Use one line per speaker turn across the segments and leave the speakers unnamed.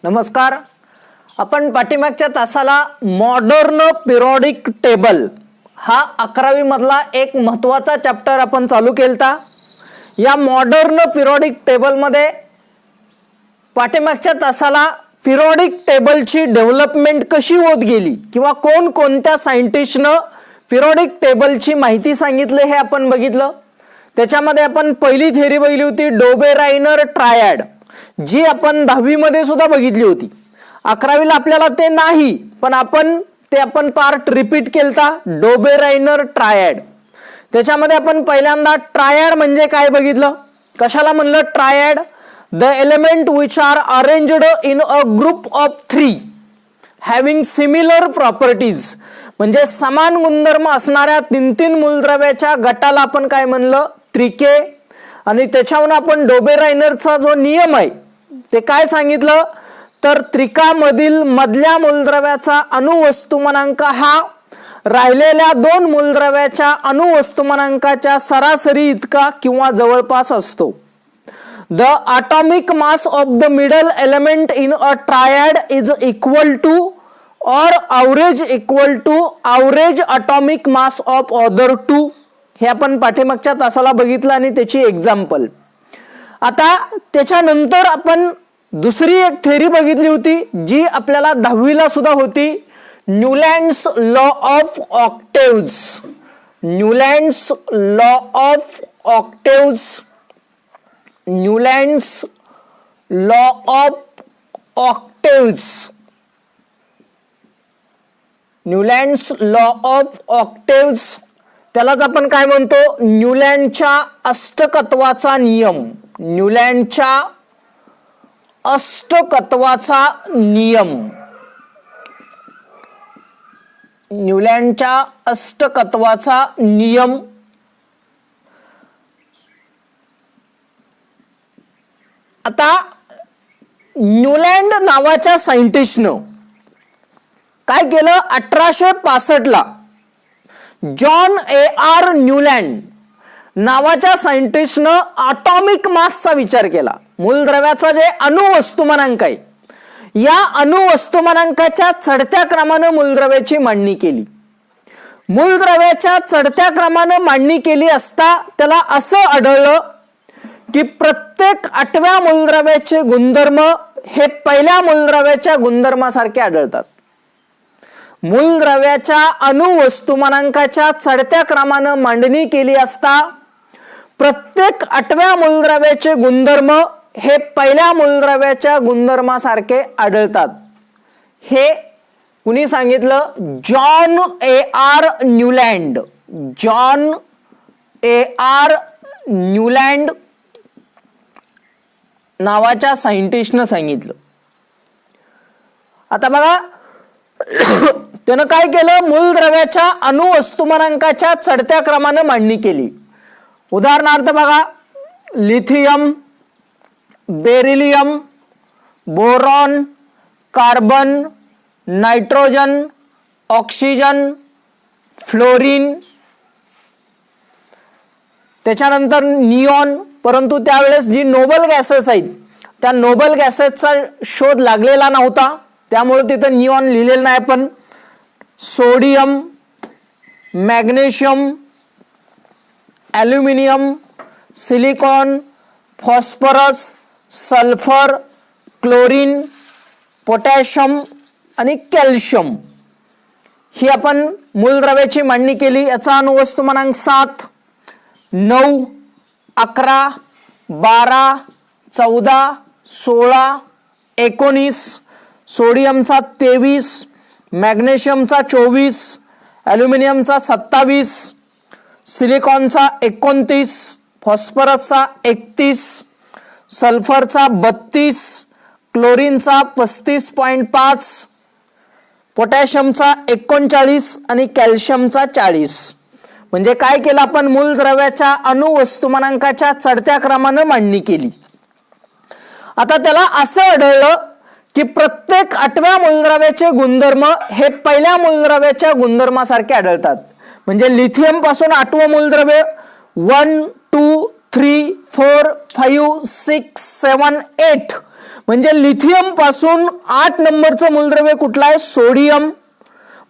नमस्कार. आपण पाठीमागच्या तासाला मॉडर्न पिरियोडिक टेबल हा 11वी मधला एक महत्त्वाचा चॅप्टर आपण चालू केलता. या मॉडर्न पिरियोडिक टेबल मध्ये पाठीमागच्या तासाला पिरियोडिक टेबलची डेव्हलपमेंट कशी होत गेली किंवा कोण कोणत्या सायंटिस्टने पिरियोडिक टेबलची माहिती सांगितली हे आपण बघितलं. त्याच्यामध्ये आपण पहिली थिअरी बघितली होती डोबेराइनर ट्रायड, जी आपण 10वी मध्ये सुद्धा बघितली होती. 11वीला आपल्याला ते नाही, पण आपण पार्ट रिपीट केलता डोबेराइनर ट्रायड. त्याच्यामध्ये आपण पहिल्यांदा ट्रायड म्हणजे काय बघितलं. कशाला म्हणलं triad? The element which are arranged in a group of 3 having similar properties, म्हणजे समान गुणधर्म असणाऱ्या 3 मूलद्रव्याच्या गटाला आपण काय म्हणलं त्रिके. आणि त्याच्यावरून आपण डोबेराइनरचा जो नियम आहे ते काय सांगितलं, तर त्रिकामधील मधल्या मूलद्रव्याचा अणुवस्तुमानांक हा राहिलेल्या 2 मूलद्रव्याच्या अणुवस्तुमानांकाच्या सरासरी इतका किंवा जवळपास असतो. The atomic mass of the middle element in a triad is equal to or average equal to average atomic mass of other 2. हे आपण पाठीमागच्या तासाला बघितलं आणि त्याची एक्झाम्पल. आता त्याच्यानंतर आपण दुसरी एक थेरी बघितली होती जी आपल्याला 10वीला सुद्धा होती, Newlands law of octaves. Newlands law of octaves, Newlands law of octaves, Newlands law of octaves. त्यालाच आपण काय म्हणतो न्यूलँडच्या अष्टकत्वाचा नियम. न्यूलँडच्या अष्टकत्वाचा नियम, न्यूलँडच्या अष्टकत्वाचा नियम. आता न्यूलँड नावाच्या सायंटिस्टनं काय केलं, 1865 ला जॉन ए.आर. न्यूलँड नावाच्या सायंटिस्टनं ॲटॉमिक मासचा विचार केला. मूलद्रव्याचा जे अणुवस्तुमानांक आहे या अणुवस्तुमानांकाच्या चढत्या क्रमानं मूलद्रव्याची मांडणी केली. मूलद्रव्याच्या चढत्या क्रमानं मांडणी केली असता त्याला असं आढळलं की प्रत्येक 8व्या मूलद्रव्याचे गुणधर्म हे पहिल्या मूलद्रव्याच्या गुणधर्मासारखे आढळतात. मूलद्रव्याच्या अणुवस्तुमानांकाच्या चढत्या क्रमानं मांडणी केली असता प्रत्येक 8व्या मूलद्रव्याचे गुणधर्म हे पहिल्या मूलद्रव्याच्या गुणधर्मासारखे आढळतात. हे कुणी सांगितलं? John A R. Newland. John A R. Newland नावाच्या सायंटिस्टनं सांगितलं. आता बघा त्यानं काय केलं, मूलद्रव्याच्या अणुवस्तुमानांकाच्या चढत्या क्रमानं मांडणी केली. उदाहरणार्थ बघा, lithium, beryllium, boron, carbon, nitrogen, oxygen, fluorine, त्याच्यानंतर निऑन. परंतु त्यावेळेस जी नोबल गॅसेस आहेत त्या नोबल गॅसेसचा शोध लागलेला नव्हता, त्यामुळे तिथं निऑन लिहिलेलं नाही. पण sodium, magnesium, aluminium, silicon, phosphorus, sulphur, chlorine, potassium आणि कॅल्शियम ही आपण मूलद्रव्याची मांडणी केली. याचा अणुवस्तुमानांक 7, 9, 11, 12, 14, 16, 19, सोडियमचा 23, मॅग्नेशियमचा 24, ॲल्युमिनियमचा 27, सिलिकॉनचा 29, फॉस्फरसचा 31, सल्फरचा 32, क्लोरीनचा 35.5, पोटॅशियमचा 39 आणि कॅल्शियमचा 40. म्हणजे काय केलं आपण, मूलद्रव्याच्या अणुवस्तुमानांकाच्या चढत्या क्रमानं मांडणी केली. आता त्याला असं आढळलं की प्रत्येक 8व्या मूलद्रव्याचे गुणधर्म हे पहिल्या मूलद्रव्याच्या गुणधर्मासारखे आढळतात. म्हणजे लिथियम पासून 8वं मूलद्रव्य 1, 2, 3, 4, 5, 6, 7, 8 म्हणजे लिथियम पासून 8 नंबरचं मूलद्रव्य कुठलं आहे? सोडियम.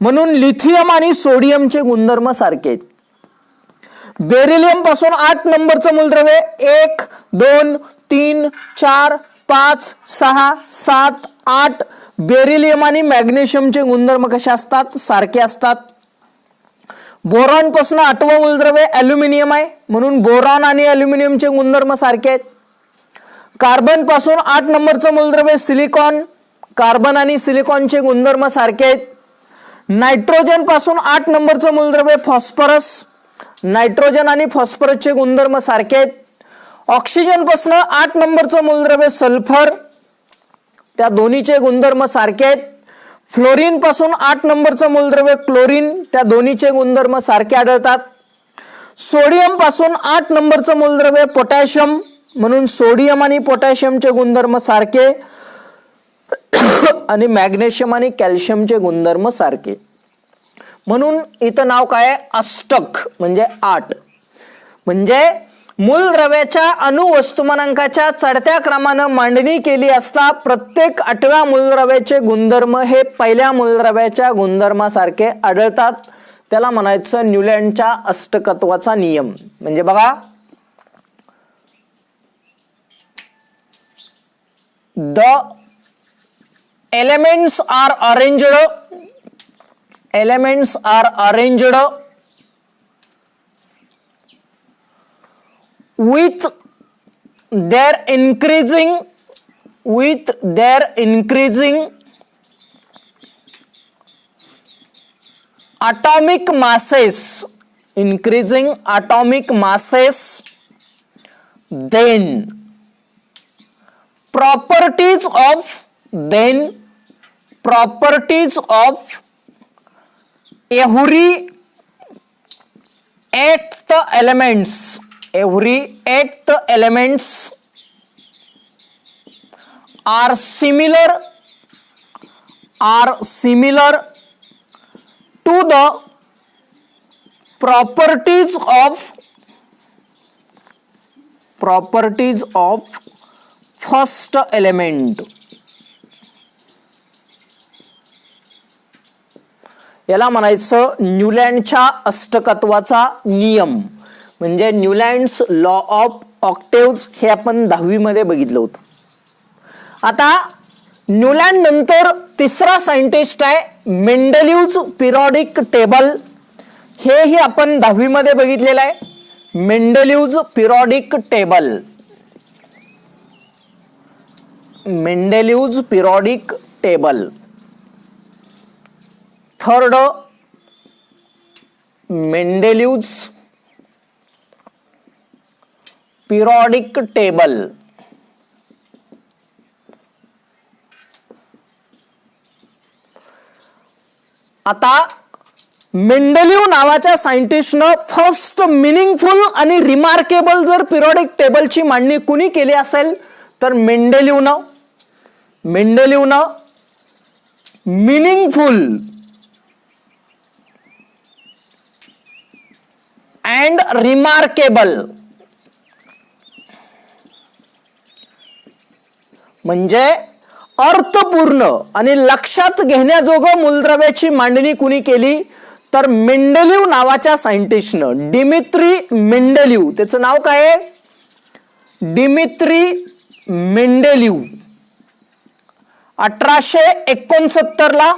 म्हणून लिथियम आणि सोडियमचे गुणधर्म सारखे आहेत. बेरिलियम पासून 8 नंबरचं मूलद्रव्य 1 2 3 4 5 6 7 8. बेरिलियम आणि मॅग्नेशियमचे गुणधर्म कसे असतात? सारखे असतात. बोरॉन पासून 8वं मूलद्रव्य ॲल्युमिनियम आहे, म्हणून बोरॉन आणि ॲल्युमिनियमचे गुणधर्म सारखे आहेत. कार्बन पासून 8 नंबरचं मूलद्रव्य सिलिकॉन. कार्बन आणि सिलिकॉनचे गुणधर्म सारखे आहेत. नायट्रोजन पासून 8 नंबरचं मूलद्रव्य फॉस्फरस. नायट्रोजन आणि फॉस्फरसचे गुणधर्म सारखे आहेत. ऑक्सिजन पासून 8 नंबरचं मूलद्रव्य सल्फर. त्या दोन्हीचे गुणधर्म सारखे आहेत. फ्लोरीन पासून 8 नंबरचं मूलद्रव्य क्लोरीन. त्या दोन्हीचे गुणधर्म सारखे आढळतात. सोडियम पासून 8 नंबरचं मूलद्रव्य पोटॅशियम, म्हणून सोडियम आणि पोटॅशियमचे गुणधर्म सारखे आणि मॅग्नेशियम आणि कॅल्शियमचे गुणधर्म सारखे. म्हणून इथं नाव काय आहे? अष्टक म्हणजे 8. म्हणजे मूलद्रव्याच्या अणुवस्तुमानांकाच्या चढत्या क्रमानं मांडणी केली असता प्रत्येक 8व्या मूलद्रव्याचे गुणधर्म हे पहिल्या मूलद्रव्याच्या गुणधर्मासारखे आढळतात. त्याला म्हणायचं न्यूलँडच्या अष्टकत्वाचा नियम. म्हणजे बघा, the elements are arranged with their increasing atomic masses, then properties of every 8th elements are similar to the properties of first element. याला म्हणायचं न्यूलँडच्या अष्टकत्वाचा नियम. म्हणजे न्यूलँड्स लॉ ऑफ ऑक्टेव्स हे आपण 10वी मध्ये बघितलं होतं. आता न्यूलँड नंतर तिसरा सायंटिस्ट आहे मेंडेलिव्हज पिरियॉडिक टेबल. हेही आपण 10वी मध्ये बघितलेलं आहे. Mendeleev's periodic table. Third Mendeleev's periodic table. आता मेंडेलिव्ह नावाच्या सायंटिस्टनं फर्स्ट मिनिंगफुल आणि रिमार्केबल जर पिरियॉडिक टेबलची मांडणी कुणी केली असेल तर मेंडेलिव्हनं मिनिंगफुल अँड रिमार्केबल म्हणजे अर्थपूर्ण आणि लक्षात घेण्याजोगं मूलद्रव्याची मांडणी कुणी केली तर मेंडेलिव्ह नावाच्या सायंटिस्टनं. डिमित्री मेंडेलिव्ह, त्याचं नाव काय आहे? डिमित्री मेंडेलिव्ह. 1869 ला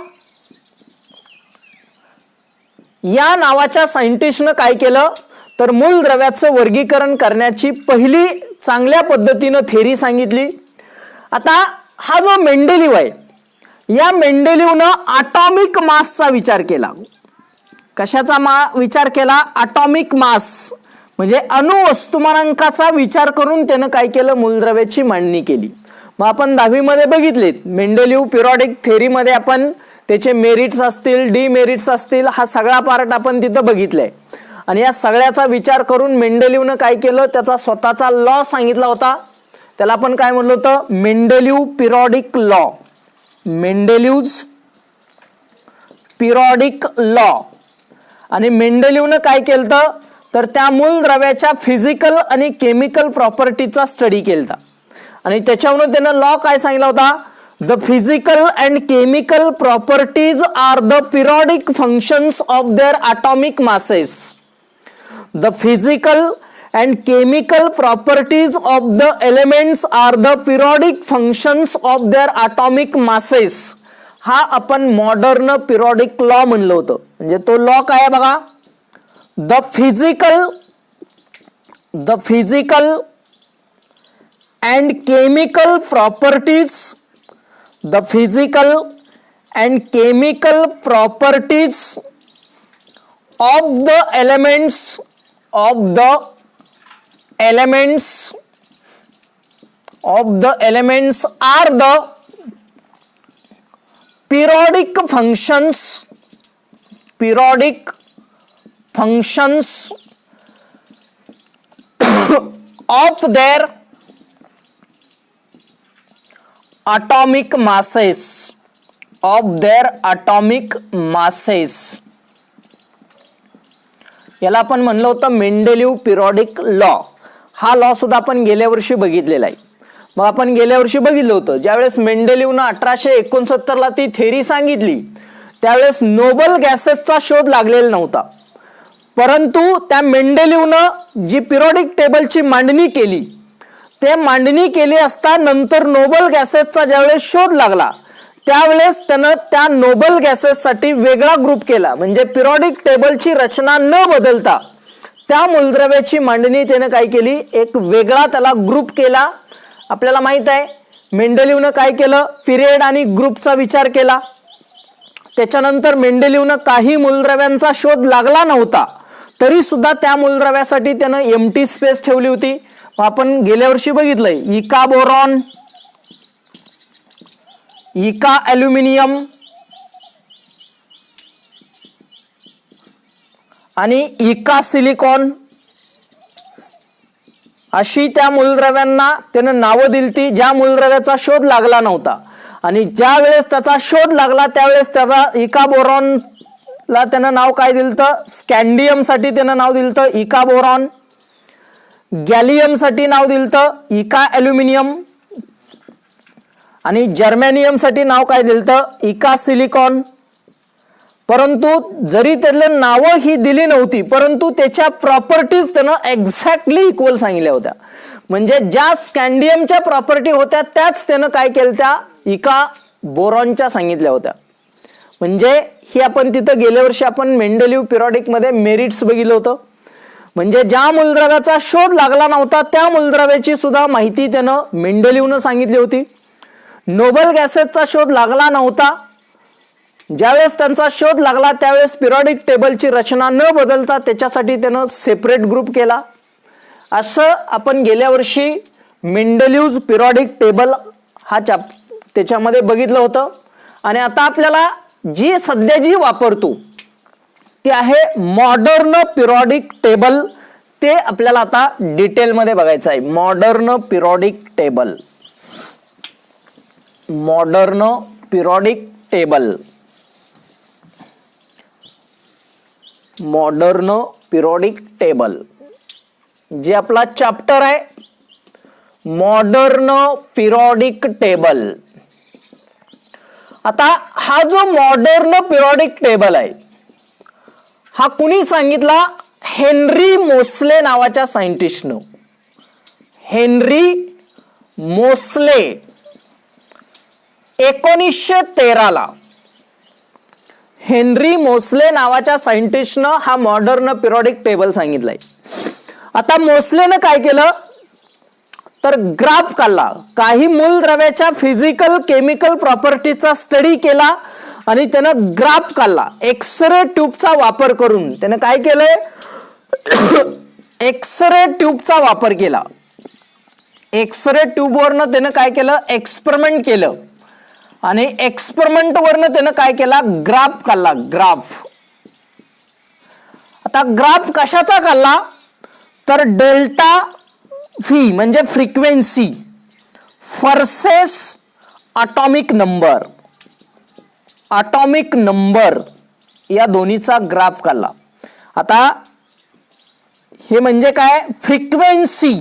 या नावाच्या सायंटिस्टनं काय केलं तर मूलद्रव्याचं वर्गीकरण करण्याची पहिली चांगल्या पद्धतीनं थेरी सांगितली. आता हा जो मेंडेलिव्ह आहे, या मेंडेलिव्हनं ॲटॉमिक मासचा विचार केला. कशाचा विचार केला? ॲटॉमिक मास म्हणजे अणुवस्तुमानांकाचा विचार करून त्यानं काय केलं? मूलद्रव्याची मांडणी केली. मग आपण 10वी मध्ये बघितलेत मेंडेलिव्ह पिरियॉडिक थेरीमध्ये आपण त्याचे मेरिट्स असतील, डिमेरिट्स असतील, हा सगळा पार्ट आपण तिथं बघितलाय. आणि या सगळ्याचा विचार करून मेंडेलिव्हनं काय केलं? त्याचा स्वतःचा लॉ सांगितला होता. त्याला आपण काय म्हणलं होतं? Mendeleev periodic law. Mendeleev's periodic law. आणि मेंडेलिव्हनं काय केलं तर त्या मूलद्रव्याच्या फिजिकल आणि केमिकल प्रॉपर्टीचा स्टडी केला. आणि त्याच्यावरून त्यानं लॉ काय सांगितला होता, the physical and chemical properties are the periodic functions of their atomic masses. The physical and chemical properties of the elements are the periodic functions of their atomic masses. हा आपण modern periodic law म्हणलं होतं. म्हणजे तो law काय आहे बघा, the physical and chemical properties, the physical and chemical properties of the elements are the periodic functions of their atomic masses. याला आपण म्हणलं होतं मेंडेलिव्ह पिरियडिक लॉ. हा लॉ सुद्धा आपण गेल्या वर्षी बघितलेला आहे. मग आपण गेल्या वर्षी बघितलं होतं ज्यावेळेस मेंडेलिव्हनं 1869 ला ती थेरी सांगितली त्यावेळेस नोबल गॅसेसचा शोध लागलेला नव्हता. परंतु त्या मेंडेलिव्हनं जी पिरियडिक टेबलची मांडणी केली ते मांडणी केली असता नंतर नोबल गॅसेसचा ज्यावेळेस शोध लागला त्यावेळेस त्यानं त्या नोबल गॅसेससाठी वेगळा ग्रुप केला. म्हणजे पिरियडिक टेबलची रचना न बदलता त्या मूलद्रव्याची मांडणी त्यानं काय केली, एक वेगळा त्याला ग्रुप केला. आपल्याला माहित आहे मेंडेलिव्हनं काय केलं, पिरियड आणि ग्रुपचा विचार केला. त्याच्यानंतर मेंडेलिव्हनं काही मूलद्रव्यांचा शोध लागला नव्हता तरी सुद्धा त्या मूलद्रव्यासाठी त्यानं एम्प्टी स्पेस ठेवली होती. आपण गेल्या वर्षी बघितलंय इका बोरॉन, इका ॲल्युमिनियम आणि इका सिलिकॉन अशी त्या मूलद्रव्यांना त्यानं नावं दिलती ज्या मूलद्रव्याचा शोध लागला नव्हता. आणि ज्या वेळेस त्याचा शोध लागला त्यावेळेस त्याचा इका बोरॉनला त्यानं नाव काय दिलतं, स्कॅन्डियम साठी त्यानं नाव दिलतं इका बोरॉन, गॅलियम साठी नाव दिलतं इका ॲल्युमिनियम आणि जर्मेनियम साठी नाव काय दिलतं इका सिलिकॉन. परंतु जरी त्याला नावं ही दिली नव्हती परंतु त्याच्या प्रॉपर्टीज त्यानं एक्झॅक्टली इक्वल सांगितल्या होत्या. म्हणजे ज्या स्कॅन्डियमच्या प्रॉपर्टी होत्या त्याच त्यानं काय केलं त्या इका बोरॉनच्या सांगितल्या होत्या. म्हणजे ही आपण तिथं गेल्या वर्षी आपण मेंडेलिव्ह पिरियडिक मध्ये मेरिट्स बघितलं होतं. म्हणजे ज्या मूलद्रव्याचा शोध लागला नव्हता त्या मूलद्रव्याची सुद्धा माहिती त्यानं मेंडेलिव्हनं सांगितली होती. नोबल गॅसेसचा शोध लागला नव्हता, ज्यावेळेस त्यांचा शोध लागला त्यावेळेस पिरियडिक टेबलची रचना न बदलता त्याच्यासाठी त्यानं सेपरेट ग्रुप केला. असं आपण गेल्या वर्षी मेंडेलिव्ह पिरियडिक टेबल हा त्याच्यामध्ये बघितलं होतं. आणि आता आपल्याला जी सध्या जी वापरतो ती आहे मॉडर्न पिरियडिक टेबल. ते आपल्याला आता डिटेलमध्ये बघायचं आहे. Modern periodic table, modern periodic table, modern periodic table जे आपला चॅप्टर आहे मॉडर्न पिरियडिक टेबल. आता हा जो मॉडर्न पिरियडिक टेबल आहे हा कुणी सांगितला, हेनरी मोस्ले नावाच्या सायंटिस्टनं. हेनरी मोस्ले 1913 ला हेनरी मोस्ले नावाच्या सायंटिस्टनं हा मॉडर्न पिरियडिक टेबल सांगितलंय. आता मोस्लेनं काय केलं तर ग्राफ काढला, काही मूलद्रव्याच्या फिजिकल केमिकल प्रॉपर्टीचा स्टडी केला आणि त्यानं ग्राफ काढला. एक्सरे ट्यूबचा वापर करून त्यानं काय केलंय, एक्सरे ट्यूबचा वापर केला. एक्सरे ट्यूबवरनं त्यानं काय केलं, एक्सपेरिमेंट केलं आणि एक्सपेरिमेंट वरनं त्यानं काय केला, ग्राफ काढला. ग्राफ, आता ग्राफ कशाचा काढला तर डेल्टा व्ही म्हणजे frequency versus atomic number, atomic number या दोन्हीचा ग्राफ काढला. आता हे म्हणजे काय, फ्रिक्वेन्सी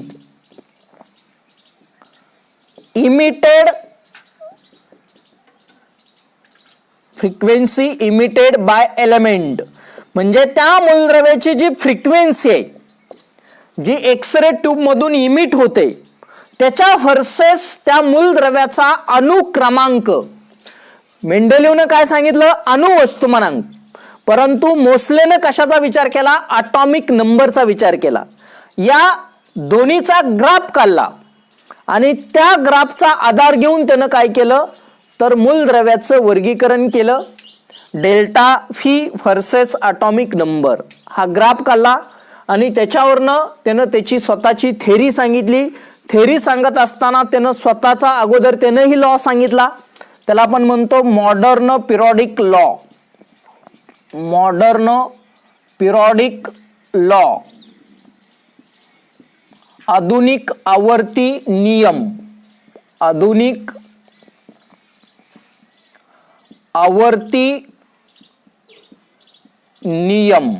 इमिटेड बाय एलिमेंट, म्हणजे त्या मूलद्रव्याची जी फ्रिक्वेन्सी आहे, जी एक्सरे ट्यूब मधून इमिट होते, त्याच्या व्हर्सेस त्या मूलद्रव्याचा अणुक्रमांक. मेंडेलिव्हने काय सांगितलं? अणुवस्तुमानांक. परंतु मोसलेने कशाचा विचार केला? ॲटॉमिक नंबरचा विचार केला. या दोन्हीचा ग्राफ काढला आणि त्या ग्राफचा आधार घेऊन त्यानं काय केलं तर मूलद्रव्याचं वर्गीकरण केलं. Delta phi versus atomic number हा ग्राफ काढला आणि त्याच्यावरनं त्यानं त्याची स्वतःची थेरी सांगितली. थेरी सांगत असताना त्यानं स्वतःचा अगोदर त्यानंही लॉ सांगितला. त्याला आपण म्हणतो modern periodic law. Modern periodic law, आधुनिक आवर्ती नियम. आधुनिक आवर्ती नियम.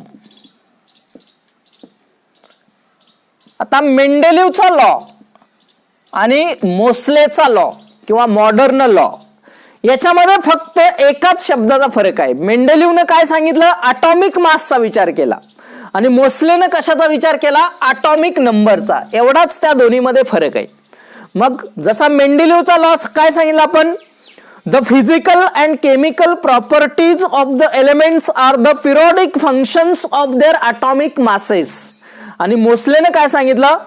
आता मेंडेलिव्हचा लॉ आणि मोसलेचा लॉ किंवा मॉडर्न लॉ याच्यामध्ये फक्त एकाच शब्दाचा फरक आहे. मेंडेलिव्हने काय सांगितलं? ॲटॉमिक मासचा विचार केला आणि मोसलेने कशाचा विचार केला? ॲटॉमिक नंबरचा. एवढाच त्या दोन्हीमध्ये फरक आहे. मग जसा मेंडेलिव्हचा लॉ काय सांगितला आपण? The physical and chemical properties of the elements are the periodic functions of their atomic masses. आणि मोसलेने काय सांगितलं?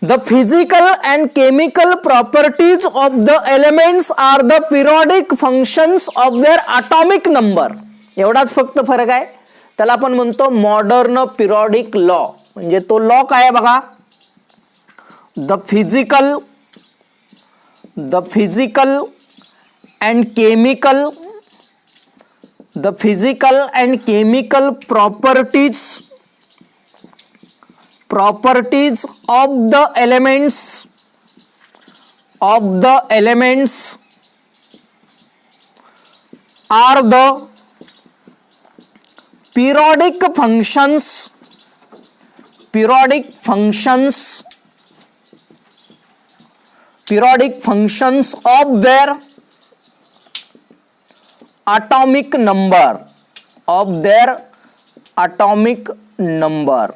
The physical and chemical properties of the elements are the periodic functions of their atomic number. एवढाच फक्त फरक आहे. त्याला आपण म्हणतो मॉडर्न पिरियडिक लॉ. म्हणजे तो लॉ काय आहे बघा? The physical and chemical properties of the elements are the periodic functions of their atomic number.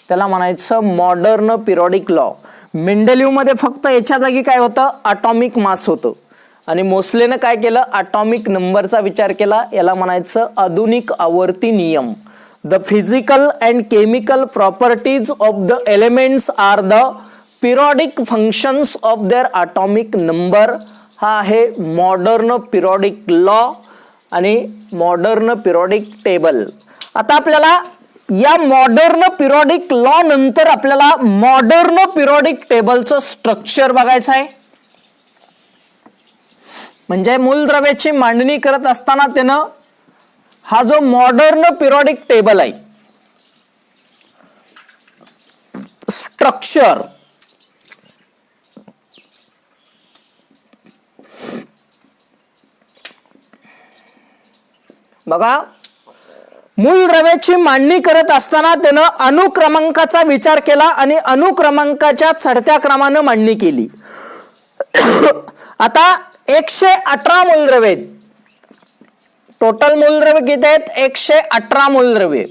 त्याला म्हणायचं मॉडर्न पिरियडिक लॉ. मेंडेलिव्ह मध्ये फक्त याच्या जागी काय होतं? ॲटॉमिक मास होतं आणि मोसलेने काय केलं? ॲटॉमिक नंबरचा विचार केला. याला म्हणायचं आधुनिक आवर्ती नियम. The physical and chemical properties of the elements are the periodic functions of their atomic number. हा आहे मॉडर्न पिरियडिक लॉ आणि मॉडर्न पिरियडिक टेबल. आता आपल्याला या मॉडर्न पिरियडिक लॉ नंतर आपल्याला मॉडर्न पिरियडिक टेबलचं स्ट्रक्चर बघायचं आहे. म्हणजे मूलद्रव्याची मांडणी करत असताना त्यानं हा जो मॉडर्न पिरियडिक टेबल आहे स्ट्रक्चर बघा. मूलद्रव्याची मांडणी करत असताना त्यानं अनुक्रमांकाचा विचार केला आणि अनुक्रमांकाच्या चढत्या क्रमानं मांडणी केली. आता 118 मूलद्रव्ये आहेत. टोटल मूलद्रव्य किती आहेत? 118 मूलद्रव्ये.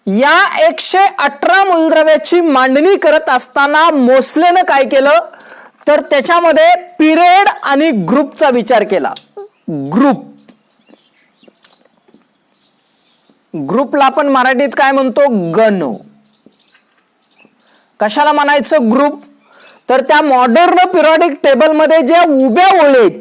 या 118 मूलद्रव्याची मांडणी करत असताना मोसलेने काय केलं तर त्याच्यामध्ये पिरियड आणि ग्रुपचा विचार केला. ग्रुपला आपण मराठीत काय म्हणतो? गण. कशाला म्हणायचं ग्रुप? तर त्या मॉडर्न पिरियडिक टेबल मध्ये ज्या उभ्या ओळी आहेत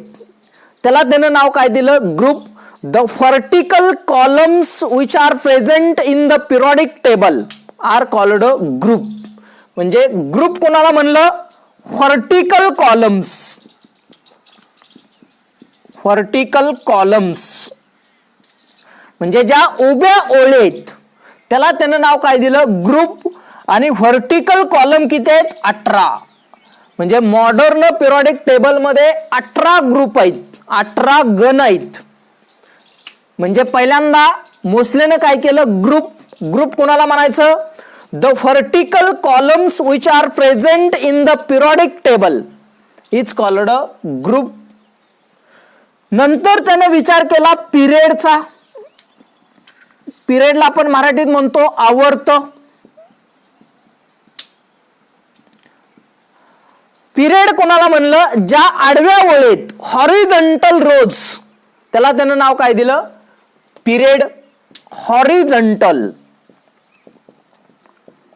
त्याला त्यानं नाव काय दिलं? Group. The vertical columns which are present in the periodic table are called group. म्हणजे ग्रुप कोणाला म्हणलं? व्हर्टिकल कॉलम्स म्हणजे ज्या उभ्या ओळी आहेत त्याला त्यानं नाव काय दिलं? ग्रुप. आणि व्हर्टिकल कॉलम किती आहेत? 18. म्हणजे मॉडर्न पिरियडिक टेबल मध्ये 18 ग्रुप आहेत, 18 गण आहेत. म्हणजे पहिल्यांदा मोसलेने काय केलं? ग्रुप कोणाला म्हणायचं? The vertical columns which are present in the periodic table is called a group. नंतर त्याने विचार केला पिरियडचा. पिरियडला आपण मराठीत म्हणतो आवर्त. पिरियड कोणाला म्हणलं, ज्या आडव्या ओळीत हॉरिझॉन्टल रोज, त्याला त्यानं नाव काय दिलं, पिरियड.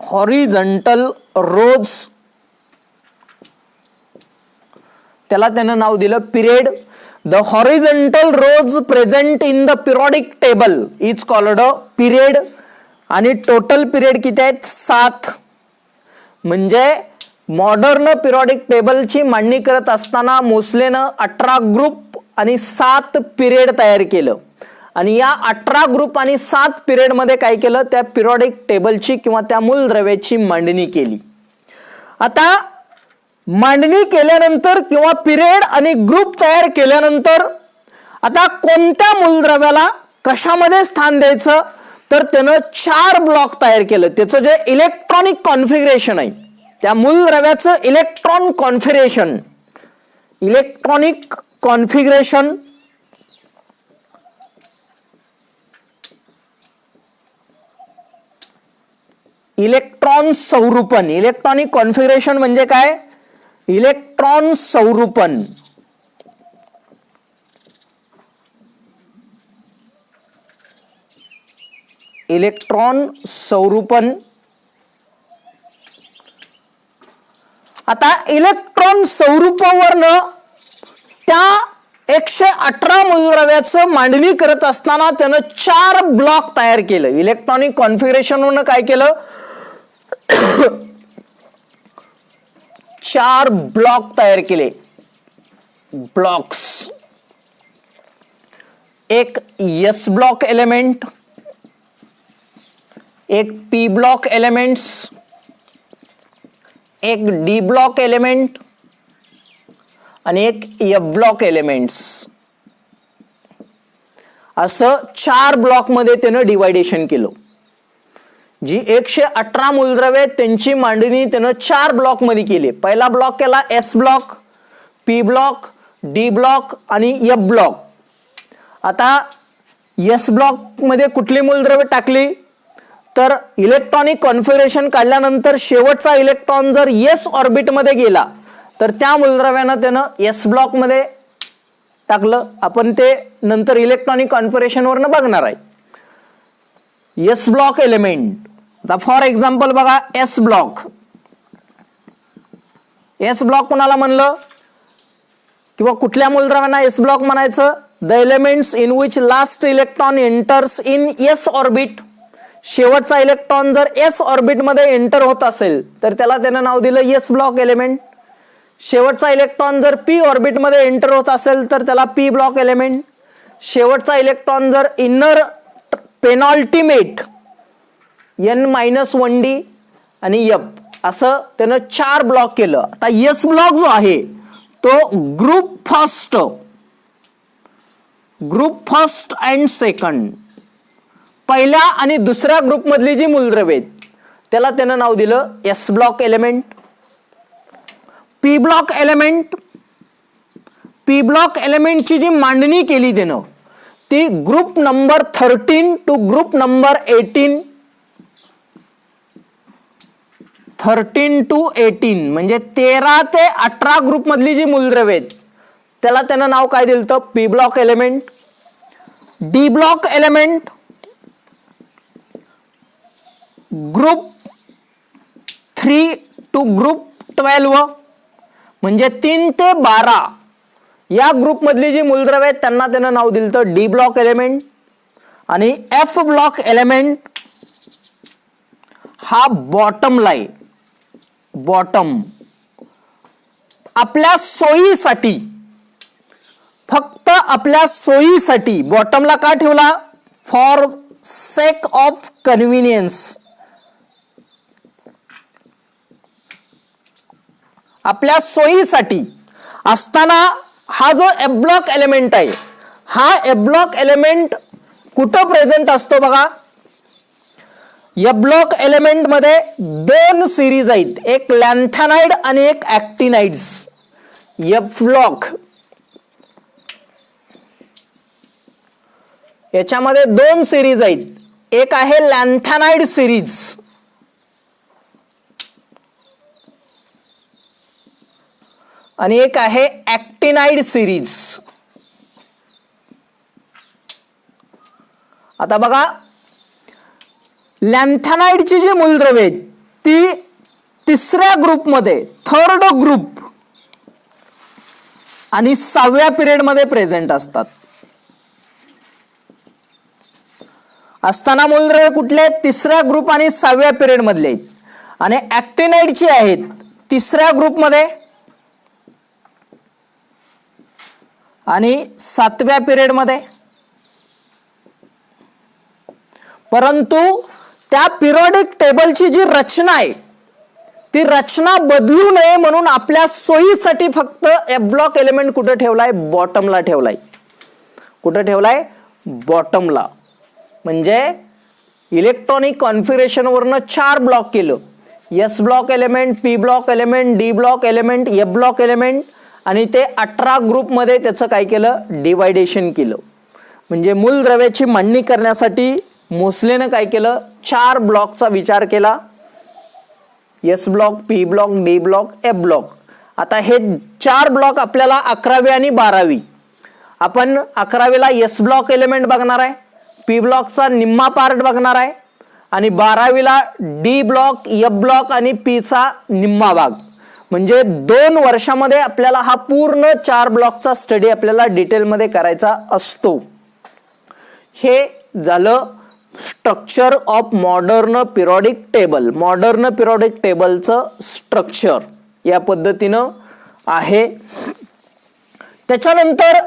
हॉरिझॉन्टल रोज, त्याला त्यानं नाव दिलं period. The horizontal rows present in the periodic table is called a period. आणि टोटल पिरियड किती आहेत, 7. म्हणजे मॉडर्न पिरियडिक टेबलची मांडणी करत असताना मोसलेनं 18 ग्रुप आणि 7 पिरियड तयार केलं. आणि या 18 ग्रुप आणि 7 पिरियड मध्ये काय केलं, त्या पिरियडिक टेबलची किंवा त्या मूलद्रव्याची मांडणी केली. आता मांडणी केल्यानंतर किंवा पिरियड आणि ग्रुप तयार केल्यानंतर आता कोणत्या मूलद्रव्याला कशामध्ये स्थान द्यायचं, तर त्यानं 4 ब्लॉक तयार केलं. त्याचं जे इलेक्ट्रॉनिक कॉन्फिगरेशन आहे, त्या मूलद्रव्याचं इलेक्ट्रॉनिक कॉन्फिगरेशन इलेक्ट्रॉन संरूपन. इलेक्ट्रॉनिक कॉन्फिगरेशन म्हणजे काय, इलेक्ट्रॉन संरूपन. इलेक्ट्रॉन संरूपन. आता इलेक्ट्रॉन संरूपावरनं त्या 118 मूलद्रव्याचं मांडणी करत असताना त्यानं 4 ब्लॉक तयार केलं. इलेक्ट्रॉनिक कॉन्फिगरेशनवरनं काय केलं, 4 ब्लॉक तयार केले. ब्लॉक्स, एक एस ब्लॉक एलिमेंट, एक पी ब्लॉक एलिमेंट्स, एक डी ब्लॉक एलिमेंट आणि एक एफ ब्लॉक एलिमेंट्स. असं 4 ब्लॉक मध्ये त्यानं डिवायडेशन केलं. जी 118 मूलद्रव्ये त्यांची मांडणी त्यानं 4 ब्लॉक मध्ये केली. पहिला ब्लॉक केला S block, P block, D block आणि एफ ब्लॉक. आता एस ब्लॉक मध्ये कुठली मूलद्रव्ये टाकली, तर इलेक्ट्रॉनिक कॉन्फिगरेशन काढल्यानंतर शेवटचा इलेक्ट्रॉन जर एस ऑर्बिट मध्ये गेला तर त्या मूलद्रव्यानं त्यानं एस ब्लॉक मध्ये टाकलं. आपण ते नंतर इलेक्ट्रॉनिक कॉन्फिगरेशन वरनं बघणार आहे. एस ब्लॉक एलिमेंट, आता फॉर एक्झाम्पल बघा एस ब्लॉक. एस ब्लॉक कोणाला म्हणलं किंवा कुठल्या मूलद्रव्यांना एस ब्लॉक म्हणायचं, the elements in which last electron enters in S orbit. शेवटचा इलेक्ट्रॉन जर एस ऑर्बिट मध्ये एंटर होत असेल तर त्याला त्यानं नाव दिलं एस ब्लॉक एलिमेंट. शेवटचा इलेक्ट्रॉन जर पी ऑर्बिट मध्ये एंटर होत असेल तर त्याला पी ब्लॉक एलिमेंट. शेवटचा इलेक्ट्रॉन जर इनर पेनॉल्टिमेट n-1d आणि एफ असं त्यानं 4 ब्लॉक केलं. आता एस ब्लॉक जो आहे तो ग्रुप फर्स्ट अँड सेकंड, पहिल्या आणि दुसऱ्या ग्रुप मधली जी मूलद्रव्ये आहेत त्याला त्यानं नाव दिलं S block element. P block एलिमेंटची जी मांडणी केली त्यानं ती group number 13 to group number 18. 13 to 18 म्हणजे 13 ते 18 ग्रुप मधली जी मूलद्रव्ये आहेत त्याला त्यानं नाव काय दिलं, P block element. D block element group 3 to group 12 म्हणजे 3 ते 12 या ग्रुप मधली जी मूलद्रव्ये आहेत त्यांना त्यानं नाव दिलं डी ब्लॉक एलिमेंट. आणि एफ ब्लॉक एलिमेंट हा बॉटमला आहे. बॉटम आपल्या सोयीसाठी, फक्त आपल्या सोयीसाठी बॉटमला का ठेवला, फॉर सेक ऑफ कन्व्हिनियन्स. आपल्या सोयीसाठी असताना हा जो एफ ब्लॉक एलिमेंट आहे हा एफ ब्लॉक एलिमेंट कुठं प्रेझेंट असतो बघा, या ब्लॉक एलिमेंट मध्ये दोन सिरीज आहेत, एक लॅन्थॅनाइड आणि एक ऍक्टिनाइड्स. एफ ब्लॉक याच्यामध्ये दोन सिरीज आहेत, एक आहे लॅन्थॅनाइड सिरीज आणि एक आहे ऍक्टिनाइड सिरीज. आता बघा, लॅन्थॅनाइडची जी मूलद्रव्ये आहेत ती तिसऱ्या ग्रुपमध्ये, थर्ड ग्रुप आणि 6व्या पिरियड मध्ये प्रेझेंट असतात. असताना मूलद्रव्ये कुठले आहेत? तिसऱ्या ग्रुप आणि 6व्या पिरियड मधले आहेत. आणि ऍक्टिनाइडची आहेत तिसऱ्या ग्रुप मध्ये आणि 7व्या पिरियड मध्ये. परंतु त्या पिरियोडिक टेबलची जी रचना आहे ती रचना बदलू नये म्हणून आपल्या सोयीसाठी फक्त एफ ब्लॉक एलिमेंट कुठे ठेवलाय? बॉटमला ठेवलाय. कुठे ठेवलाय? बॉटमला. म्हणजे इलेक्ट्रॉनिक कॉन्फिगरेशन वरनं 4 ब्लॉक केलं. S block element, P block element, D block element, F block element आणि ते 18 ग्रुप मध्ये त्याचं काय केलं? डिवायडेशन केलं. म्हणजे मूलद्रव्याची मांडणी करण्यासाठी मोसलेनं काय केलं? 4 ब्लॉकचा विचार केला. S block, P block, D block, F block. आता हे 4 ब्लॉक आपल्याला 11वी आणि 12वी. आपण 11वीला एस ब्लॉक एलिमेंट बघणार आहे, पी ब्लॉकचा निम्मा पार्ट बघणार आहे आणि 12वीला डी ब्लॉक, एफ ब्लॉक आणि पी चा निम्मा भाग. म्हणजे 2 वर्षामध्ये आपल्याला हा पूर्ण 4 ब्लॉकचा स्टडी आपल्याला डिटेलमध्ये करायचा असतो. हे झालं structure of modern periodic table. Modern periodic टेबलचं स्ट्रक्चर या पद्धतीनं आहे. त्याच्यानंतर